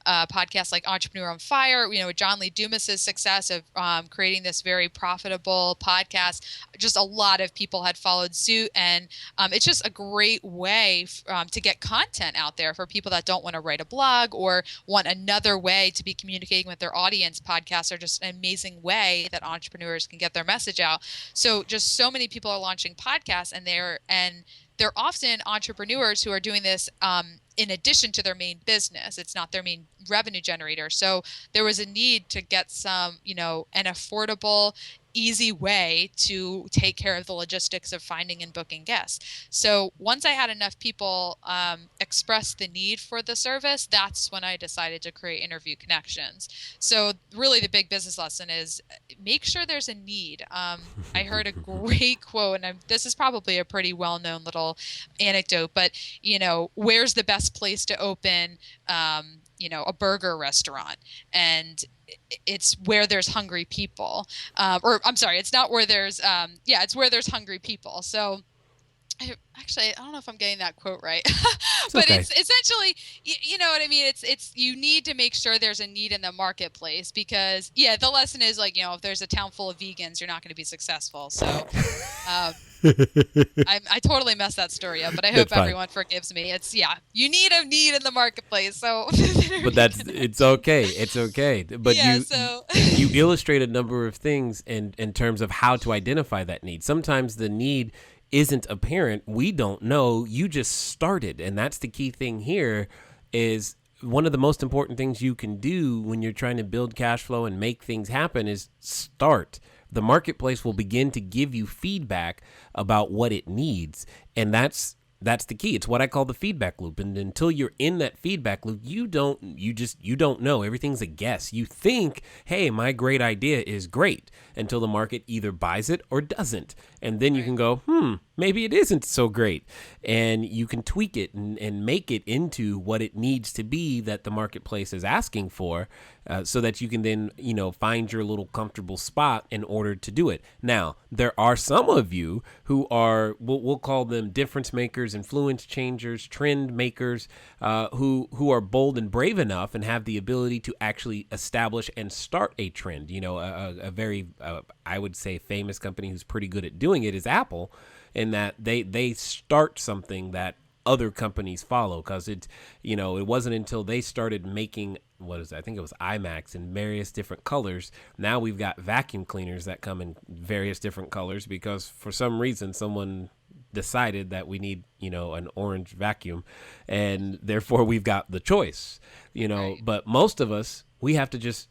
podcasts like Entrepreneur on Fire, with John Lee Dumas's success of creating this very profitable podcast, just a lot of people had followed suit, and it's just a great way to get content out there for people that don't want to write a blog or want another way to be communicating with their audience. Podcasts are just an amazing way that entrepreneurs can get their message out. So just so many people are launching podcasts, and they're often entrepreneurs who are doing this in addition to their main business. It's not their main revenue generator. So there was a need to get some, an affordable, easy way to take care of the logistics of finding and booking guests. So once I had enough people express the need for the service, that's when I decided to create Interview Connections. So really the big business lesson is make sure there's a need. I heard a great quote, and this is probably a pretty well-known little anecdote, but where's the best place to open a burger restaurant? And it's where there's hungry people. Or I'm sorry, it's not where there's it's where there's hungry people. So I don't know if I'm getting that quote right, but Okay. it's essentially, you know what I mean? It's you need to make sure there's a need in the marketplace, because the lesson is, if there's a town full of vegans, you're not going to be successful. So I totally messed that story up, but I hope That's fine. everyone forgives me. It's yeah, you need a need in the marketplace, so But interview it's connections. okay. It's okay. But Yeah, you so you illustrate a number of things in terms of how to identify that need. Sometimes the need isn't apparent. We don't know. You just started, and that's the key thing here is one of the most important things you can do when you're trying to build cash flow and make things happen is start. The marketplace will begin to give you feedback about what it needs, and that's the key. It's what I call the feedback loop. And until you're in that feedback loop, you don't know. Everything's a guess. You think, hey, my great idea is great until the market either buys it or doesn't. And then you right, can go, maybe it isn't so great. And you can tweak it and make it into what it needs to be that the marketplace is asking for, so that you can then, find your little comfortable spot in order to do it. Now, there are some of you who are, we'll call them difference makers, influence changers, trend makers, who are bold and brave enough and have the ability to actually establish and start a trend. A very, I would say, famous company who's pretty good at doing it is Apple, in that they start something that other companies follow, because it wasn't until they started making, what is it? I think it was iMacs in various different colors. Now we've got vacuum cleaners that come in various different colors because for some reason someone decided that we need, an orange vacuum, and therefore we've got the choice. right, But most of us, we have to just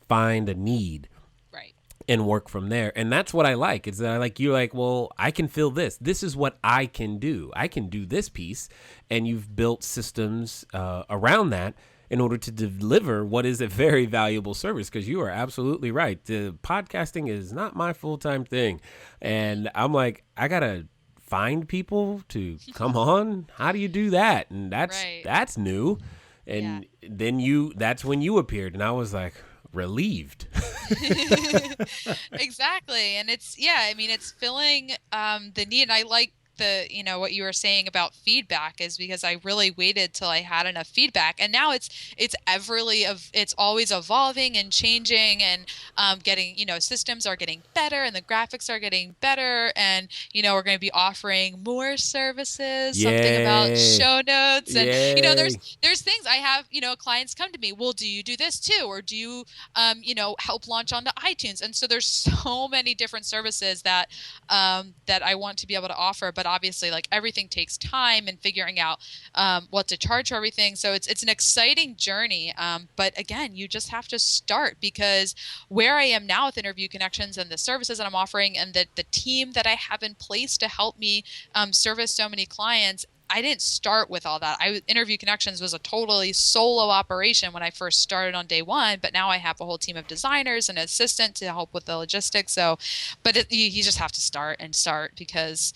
find a need right, and work from there. And that's what I like. Is that you're like, well, I can fill this. This is what I can do. I can do this piece. And you've built systems around that in order to deliver what is a very valuable service. Because you are absolutely right. The podcasting is not my full-time thing. And I'm like, I got to find people to come on. How do you do that? And right. that's new. Yeah. And then that's when you appeared. And I was like, relieved. Exactly. And it's yeah, I mean it's filling the need. And I like what you were saying about feedback is because I really waited till I had enough feedback. And now it's always evolving and changing and getting, systems are getting better and the graphics are getting better and we're going to be offering more services, something about Yay. show notes and Yay. there's things I have, clients come to me, well, do you do this too? Or do you help launch onto iTunes. And so there's so many different services that I want to be able to offer. But obviously, like everything takes time and figuring out what to charge for everything. So it's an exciting journey. But again, you just have to start because where I am now with Interview Connections and the services that I'm offering and the team that I have in place to help me service so many clients, I didn't start with all that. Interview Connections was a totally solo operation when I first started on day one, but now I have a whole team of designers and an assistant to help with the logistics. So, but you just have to start because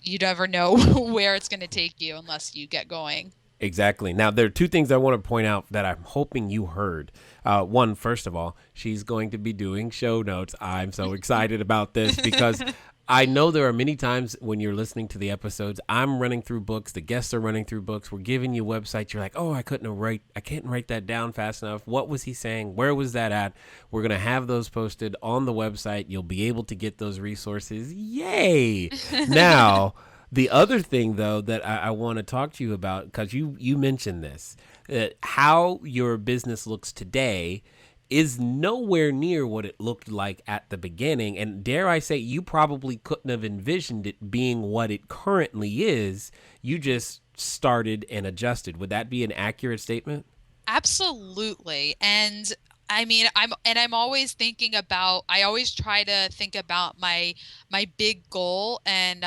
you never know where it's going to take you unless you get going. Exactly. Now, there are two things I want to point out that I'm hoping you heard. One, first of all, she's going to be doing show notes. I'm so excited about this because I know there are many times when you're listening to the episodes, I'm running through books, the guests are running through books, we're giving you websites. You're like, oh, I can't write that down fast enough. What was he saying? Where was that at? We're going to have those posted on the website. You'll be able to get those resources. Yay. Now, the other thing, though, that I want to talk to you about, because you mentioned this, how your business looks today is nowhere near what it looked like at the beginning. And dare I say, you probably couldn't have envisioned it being what it currently is. You just started and adjusted. Would that be an accurate statement? Absolutely. And I'm always thinking about I always try to think about my big goal and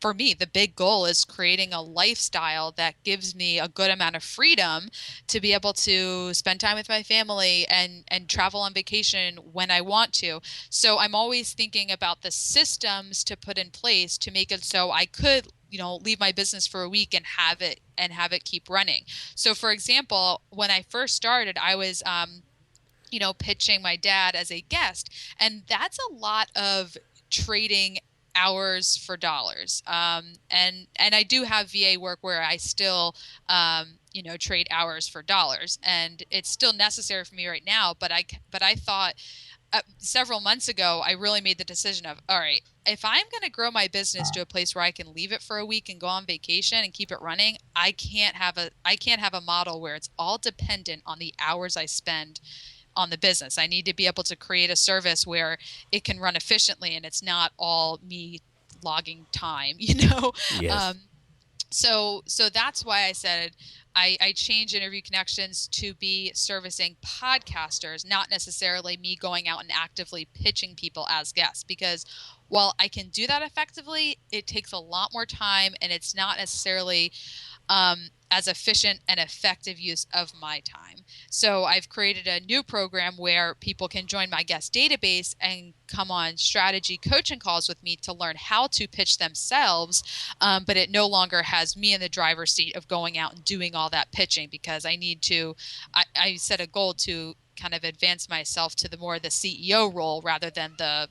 for me the big goal is creating a lifestyle that gives me a good amount of freedom to be able to spend time with my family and travel on vacation when I want to. So I'm always thinking about the systems to put in place to make it so I could leave my business for a week and have it keep running. So for example, when I first started, I was pitching my dad as a guest. And that's a lot of trading hours for dollars. And I do have VA work where I still, trade hours for dollars, and it's still necessary for me right now. But I thought several months ago, I really made the decision of, all right, if I'm going to grow my business to a place where I can leave it for a week and go on vacation and keep it running, I can't have a model where it's all dependent on the hours I spend on the business. I need to be able to create a service where it can run efficiently and it's not all me logging time, Yes. Um, so that's why I said I changed Interview Connections to be servicing podcasters, not necessarily me going out and actively pitching people as guests. Because while I can do that effectively, it takes a lot more time and it's not necessarily as efficient and effective use of my time. So I've created a new program where people can join my guest database and come on strategy coaching calls with me to learn how to pitch themselves. But it no longer has me in the driver's seat of going out and doing all that pitching, because I set a goal to kind of advance myself to the CEO role rather than the,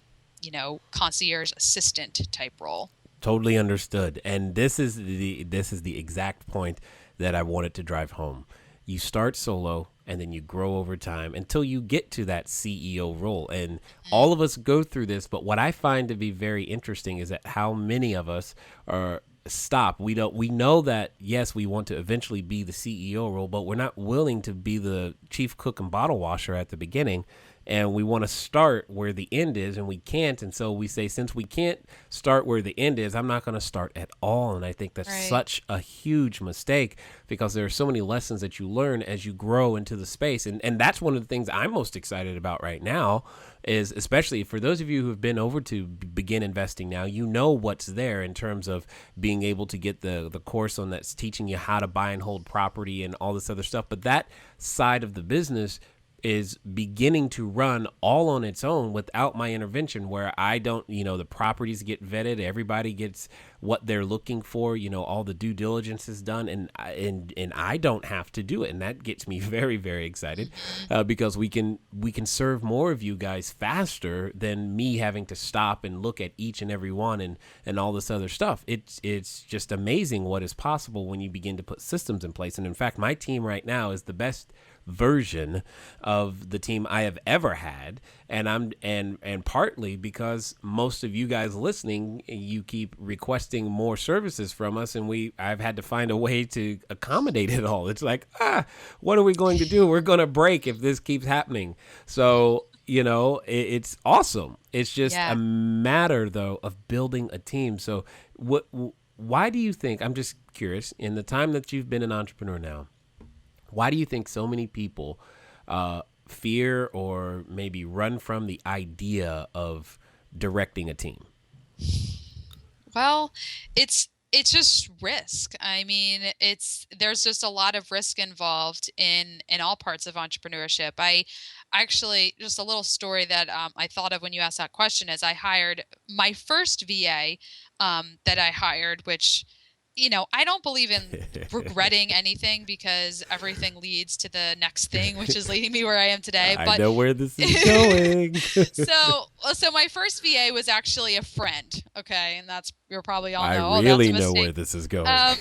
concierge assistant type role. Totally understood. And this is the exact point that I wanted to drive home. You start solo and then you grow over time until you get to that CEO role. And all of us go through this, but what I find to be very interesting is that how many of us are stop. We know that yes, we want to eventually be the CEO role, but we're not willing to be the chief cook and bottle washer at the beginning, and we want to start where the end is, and we can't. And so we say, since we can't start where the end is, I'm not going to start at all. And I think that's Right. such a huge mistake, because there are so many lessons that you learn as you grow into the space. And that's one of the things I'm most excited about right now, is especially for those of you who have been over to begin investing now, you know what's there in terms of being able to get the course on that's teaching you how to buy and hold property and all this other stuff. But that side of the business is beginning to run all on its own without my intervention, where I don't, the properties get vetted, everybody gets what they're looking for, all the due diligence is done, and I don't have to do it. And that gets me very, very excited, Mhm. because we can serve more of you guys faster than me having to stop and look at each and every one and all this other stuff. It's just amazing what is possible when you begin to put systems in place. And in fact, my team right now is the best version of the team I have ever had, and I'm partly because most of you guys listening, you keep requesting more services from us, and I've had to find a way to accommodate it all. It's like, what are we going to do? We're going to break if this keeps happening. So it's awesome. It's just a Yeah. matter though of building a team. So why do you think, I'm just curious, in the time that you've been an entrepreneur now, why do you think so many people fear or maybe run from the idea of directing a team? Well, it's just risk. I mean, there's just a lot of risk involved in all parts of entrepreneurship. I actually, just a little story that I thought of when you asked that question is I hired my first VA that I hired, which I don't believe in regretting anything because everything leads to the next thing, which is leading me where I am today. I But know where this is going. so my first VA was actually a friend, okay, and that's you'll probably all I know. Oh, that's a really know where mistake. this is going. Um,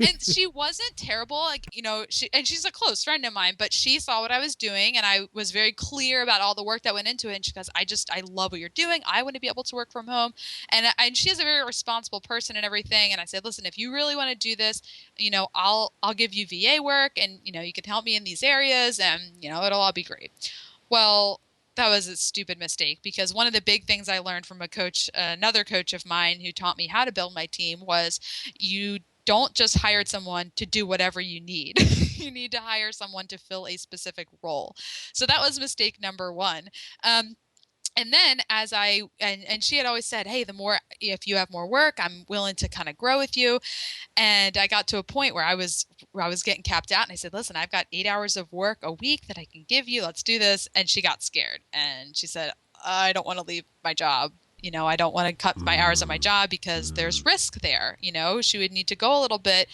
and she wasn't terrible, like she's a close friend of mine, but she saw what I was doing, and I was very clear about all the work that went into it. And she goes, I love what you're doing. I want to be able to work from home, and she's a very responsible person and everything. And I said, listen, if you really want to do this, I'll give you VA work, and you can help me in these areas, and it'll all be great. Well, that was a stupid mistake, because one of the big things I learned from another coach of mine who taught me how to build my team was you don't just hire someone to do whatever you need. You need to hire someone to fill a specific role. So that was mistake number one. And then and she had always said, hey, if you have more work, I'm willing to kind of grow with you. And I got to a point where I was getting capped out, and I said, listen, I've got 8 hours of work a week that I can give you. Let's do this. And she got scared, and she said, I don't want to leave my job. I don't want to cut my hours at my job because there's risk there. She would need to go a little bit,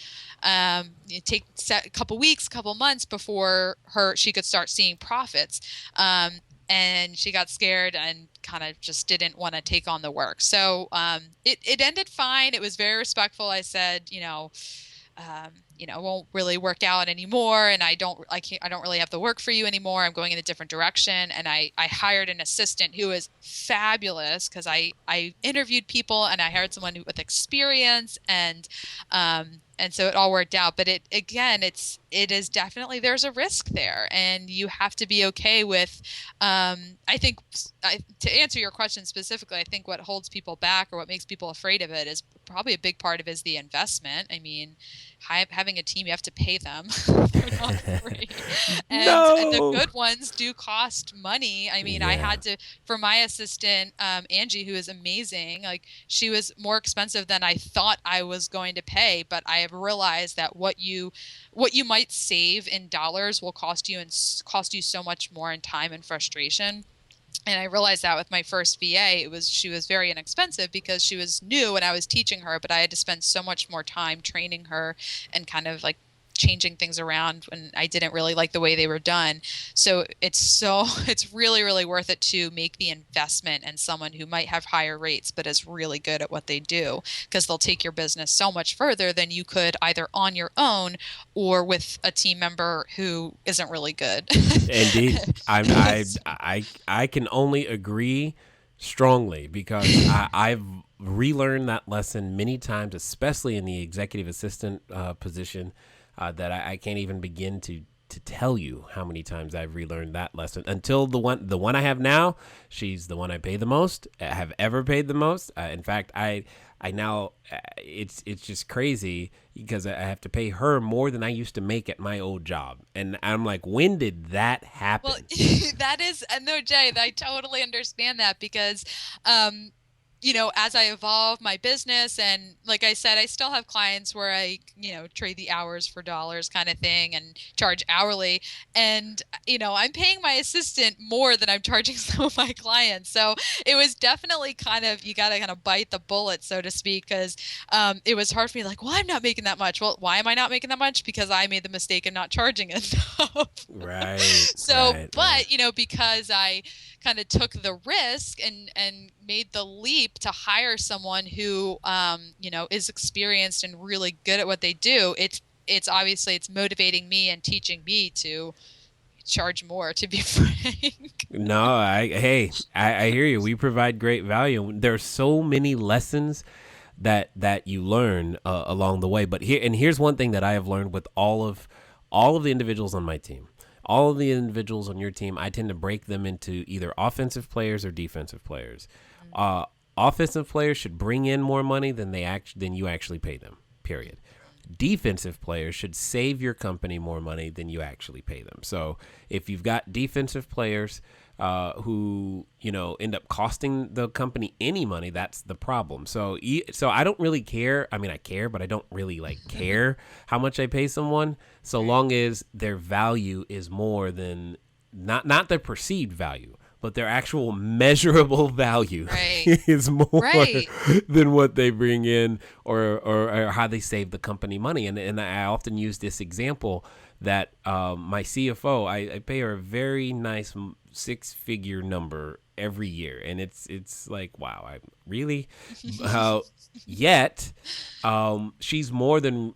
take a couple weeks, couple months before she could start seeing profits. And she got scared and kind of just didn't want to take on the work. So it ended fine. It was very respectful. I said, won't really work out anymore, and I don't really have the work for you anymore. I'm going in a different direction. And I hired an assistant who is fabulous because I interviewed people and I hired someone with experience, and so it all worked out. But it is definitely, there's a risk there, and you have to be okay with, I think, to answer your question specifically, I think what holds people back or what makes people afraid of it is probably a big part of it is the investment. I mean, having a team, you have to pay them. They're not free. And the No. good ones do cost money. I mean, I Yeah. had to, for my assistant, Angie, who is amazing, like she was more expensive than I thought I was going to pay, but I have realized that what you might save in dollars will cost you so much more in time and frustration. And I realized that with my first VA, she was very inexpensive because she was new and I was teaching her, but I had to spend so much more time training her and kind of like changing things around when I didn't really like the way they were done. It's really, really worth it to make the investment in someone who might have higher rates but is really good at what they do, because they'll take your business so much further than you could either on your own or with a team member who isn't really good. Indeed. I can only agree strongly because I've relearned that lesson many times, especially in the executive assistant position, that I can't even begin to tell you how many times I've relearned that lesson until the one I have now. She's the one I pay the most, have ever paid the most. In fact, I now it's just crazy because I have to pay her more than I used to make at my old job, and I'm like, when did that Well, happen? that is, no, Jay, I totally understand that because, as I evolve my business, and like I said, I still have clients where I, trade the hours for dollars kind of thing and charge hourly. And, I'm paying my assistant more than I'm charging some of my clients. So it was definitely you got to kind of bite the bullet, so to speak, because it was hard for me, like, well, I'm not making that much. Well, why am I not making that much? Because I made the mistake of not charging enough. Right, So, right, right. but because I kind of took the risk and made the leap to hire someone who is experienced and really good at what they do, it's obviously it's motivating me and teaching me to charge more, to be frank. No, I hear you. We provide great value. There's so many lessons that you learn along the way. But here's one thing that I have learned with all of the individuals on my team. All of the individuals on your team, I tend to break them into either offensive players or defensive players. Uh, Offensive players should bring in more money than you actually pay them. Period. Defensive players should save your company more money than you actually pay them. So if you've got defensive players who end up costing the company any money, that's the problem. So I don't really care. I mean, I care, but I don't really care how much I pay someone, so Right. long as their value is more than not their perceived value, but their actual measurable value Right. is more Right. than what they bring in, or how they save the company money. And I often use this example that my CFO, I pay her a very nice six-figure number every year, and it's like, wow, I really, yet she's more than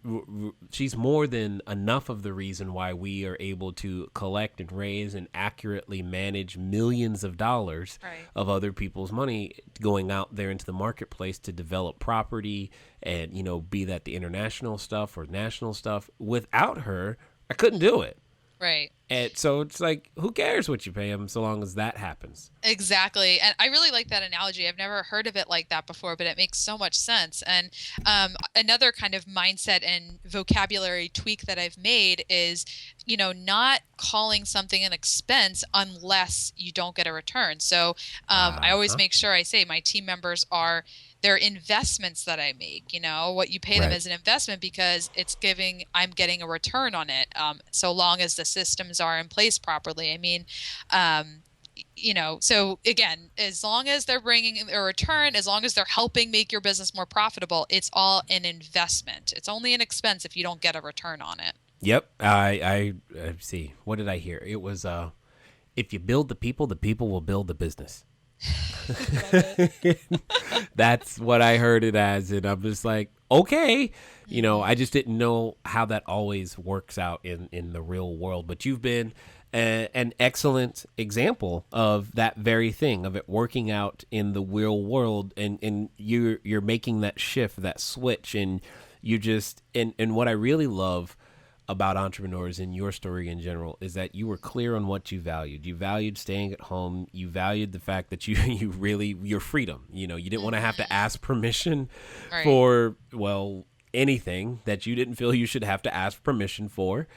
enough of the reason why we are able to collect and raise and accurately manage millions of dollars Right. of other people's money, going out there into the marketplace to develop property, and be that the international stuff or national stuff. Without her, I couldn't do it. Right. And so it's like, who cares what you pay them so long as that happens? Exactly. And I really like that analogy. I've never heard of it like that before, but it makes so much sense. And another kind of mindset and vocabulary tweak that I've made is, not calling something an expense unless you don't get a return. So I always Uh-huh. make sure I say my team members are they're investments that I make. What you pay them Right. as an investment because I'm getting a return on it. So long as the systems are in place properly. I mean, um, so again, as long as they're bringing a return, as long as they're helping make your business more profitable, it's all an investment. It's only an expense if you don't get a return on it. Yep. I see. What did I hear? It was if you build the people will build the business. Love it. That's what I heard it as. And I'm just like, okay. I Hmm. just didn't know how that always works out in the real world. But you've been an excellent example of that very thing, of it working out in the real world. And you're making that shift, that switch. And you just, and what I really love about entrepreneurs in your story in general is that you were clear on what you valued. You valued staying at home. You valued the fact that you really your freedom. You didn't want to have to Hmm. ask permission Right. for anything that you didn't feel you should have to ask permission for.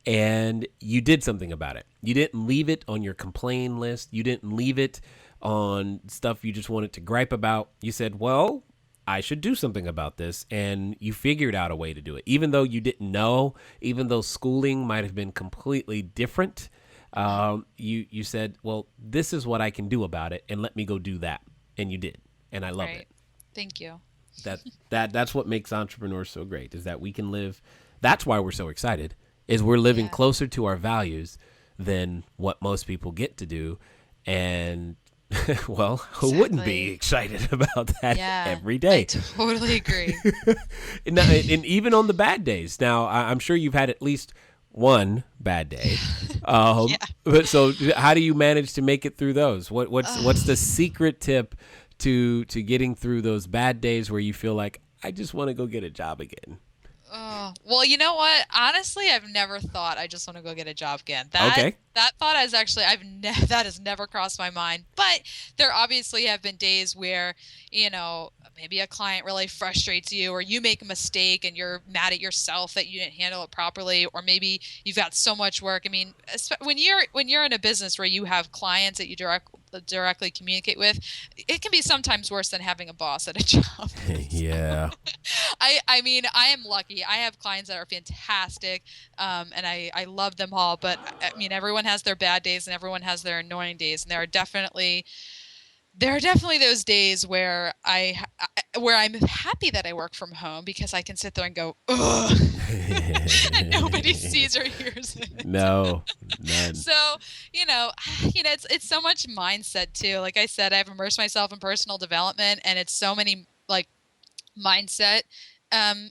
And you did something about it. You didn't leave it on your complain list. You didn't leave it on stuff you just wanted to gripe about. You said, well, I should do something about this. And you figured out a way to do it. Even though you didn't know, even though schooling might have been completely different, Hmm. you said, well, this is what I can do about it. And let me go do that. And you did. And I love Right. it. Thank you. That's what makes entrepreneurs so great, is that we can live. That's why we're so excited, is we're living Yeah. closer to our values than what most people get to do. And well, who wouldn't be Exactly. excited about that Yeah. every I day? totally agree. And even on the bad days. Now, I'm sure you've had at least one bad day. Yeah. But so how do you manage to make it through those? What's the Ugh. secret tip to getting through those bad days where you feel like I just want to go get a job again? Oh, well, you know what? Honestly, I've never thought I just want to go get a job again. That Okay. that thought has actually that has never crossed my mind. But there obviously have been days where, maybe a client really frustrates you, or you make a mistake and you're mad at yourself that you didn't handle it properly, or maybe you've got so much work. I mean, when you're in a business where you have clients that you directly communicate with, it can be sometimes worse than having a boss at a job. Yeah. I mean, I am lucky. I have clients that are fantastic, and I love them all. But I mean, everyone has their bad days and everyone has their annoying days, and there are definitely those days where where I'm happy that I work from home because I can sit there and go, ugh, and nobody sees or hears it. No, none. So, you know, it's so much mindset too. Like I said, I've immersed myself in personal development, and it's so many like mindset um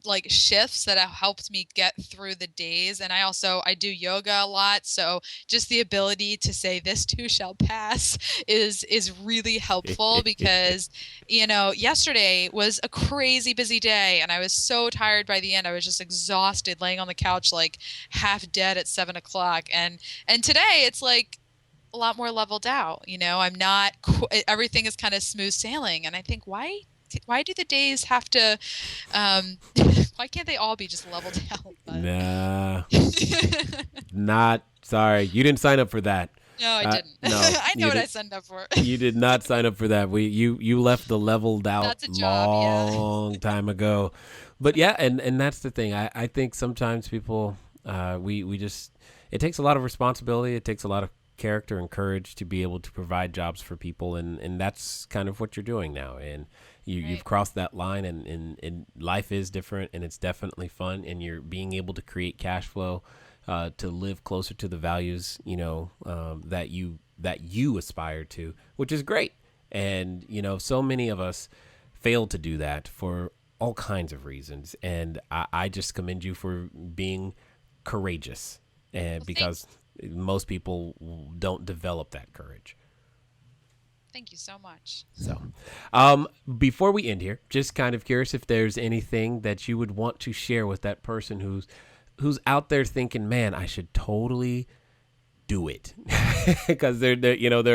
like shifts that have helped me get through the days. And I do yoga a lot, so just the ability to say this too shall pass is really helpful because yesterday was a crazy busy day and I was so tired by the end. I was just exhausted laying on the couch like half dead at 7 o'clock. And today it's like a lot more leveled out. I'm not everything is kind of smooth sailing, and I think why do the days have to um why can't they all be just leveled out? But Nah, not sorry. You didn't sign up for that. no, I didn't. No, I know you what I did. signed up for. You did not sign up for that. You left the leveled out That's a job, yeah. long time ago. But yeah, and that's the thing. I think sometimes people we just it takes a lot of responsibility. It takes a lot of character and courage to be able to provide jobs for people, and that's kind of what you're doing now. And you've Right. crossed that line, and life is different, and it's definitely fun, and you're being able to create cash flow to live closer to the values that you aspire to, which is great. And so many of us fail to do that for all kinds of reasons, and I just commend you for being courageous, and Well, thank because most people don't develop that courage. thank you so much. So, before we end here, just kind of curious if there's anything that you would want to share with that person who's out there thinking, "Man, I should totally do it," because there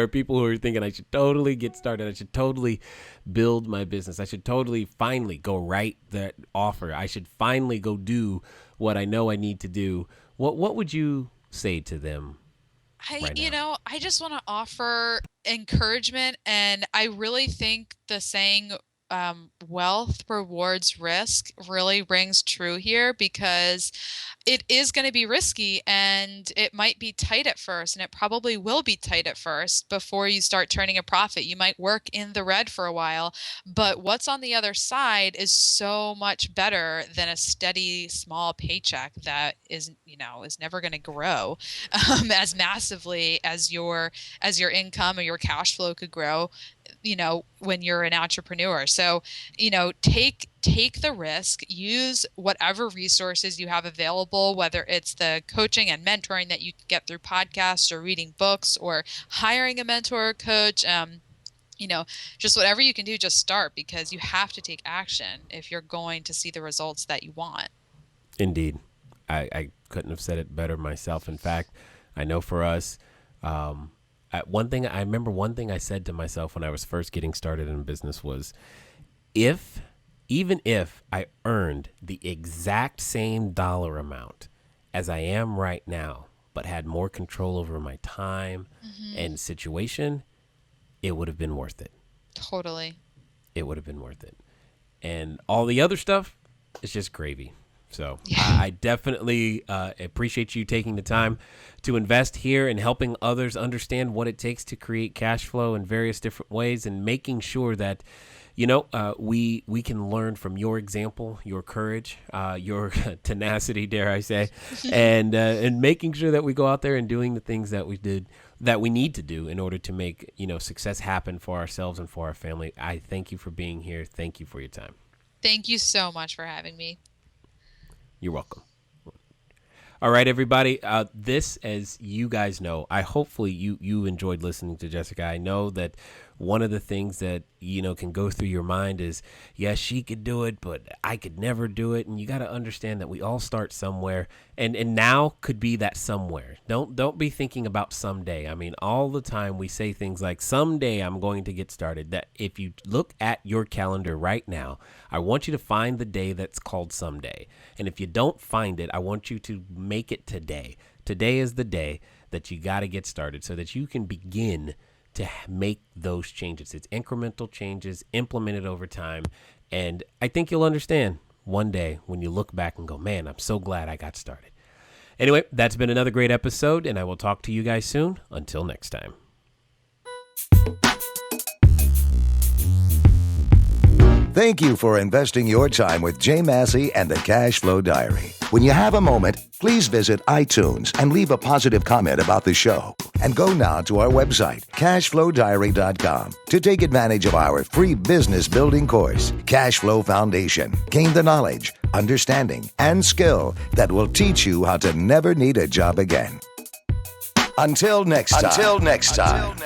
are people who are thinking, "I should totally get started. I should totally build my business. I should totally finally go write that offer. I should finally go do what I know I need to do." What would you say to them I, right you now? know, I just want to offer encouragement, and I really think the saying wealth rewards risk really rings true here, because it is going to be risky and it might be tight at first, and it probably will be tight at first before you start turning a profit. You might work in the red for a while, but what's on the other side is so much better than a steady small paycheck that is never going to grow as massively as your income or your cash flow could grow, when you're an entrepreneur. So, take the risk, use whatever resources you have available, whether it's the coaching and mentoring that you get through podcasts or reading books or hiring a mentor or coach. Just whatever you can do, just start, because you have to take action if you're going to see the results that you want. Indeed. I couldn't have said it better myself. In fact, I know for us, I remember one thing I said to myself when I was first getting started in business was, even if I earned the exact same dollar amount as I am right now, but had more control over my time and situation, it would have been worth it. Totally. It would have been worth it. And all the other stuff is just gravy. So Yeah. I definitely appreciate you taking the time to invest here and helping others understand what it takes to create cash flow in various different ways, and making sure that, we can learn from your example, your courage, your tenacity, dare I say, and making sure that we go out there and doing the things that we need to do in order to make, success happen for ourselves and for our family. I thank you for being here. Thank you for your time. Thank you so much for having me. You're welcome. All right, everybody. This, as you guys know, hopefully you enjoyed listening to Jessica. I know that one of the things that, can go through your mind is, yes, she could do it, but I could never do it. And you got to understand that we all start somewhere, and now could be that somewhere. Don't be thinking about someday. I mean, all the time we say things like, someday I'm going to get started. That if you look at your calendar right now, I want you to find the day that's called someday. And if you don't find it, I want you to make it today. Today is the day that you got to get started so that you can begin to make those changes. It's incremental changes implemented over time. And I think you'll understand one day when you look back and go, man, I'm so glad I got started. Anyway, that's been another great episode, and I will talk to you guys soon. Until next time. Thank you for investing your time with Jay Massey and the Cash Flow Diary. When you have a moment, please visit iTunes and leave a positive comment about the show. And go now to our website, cashflowdiary.com, to take advantage of our free business building course, Cash Flow Foundation. Gain the knowledge, understanding, and skill that will teach you how to never need a job again. Until next time.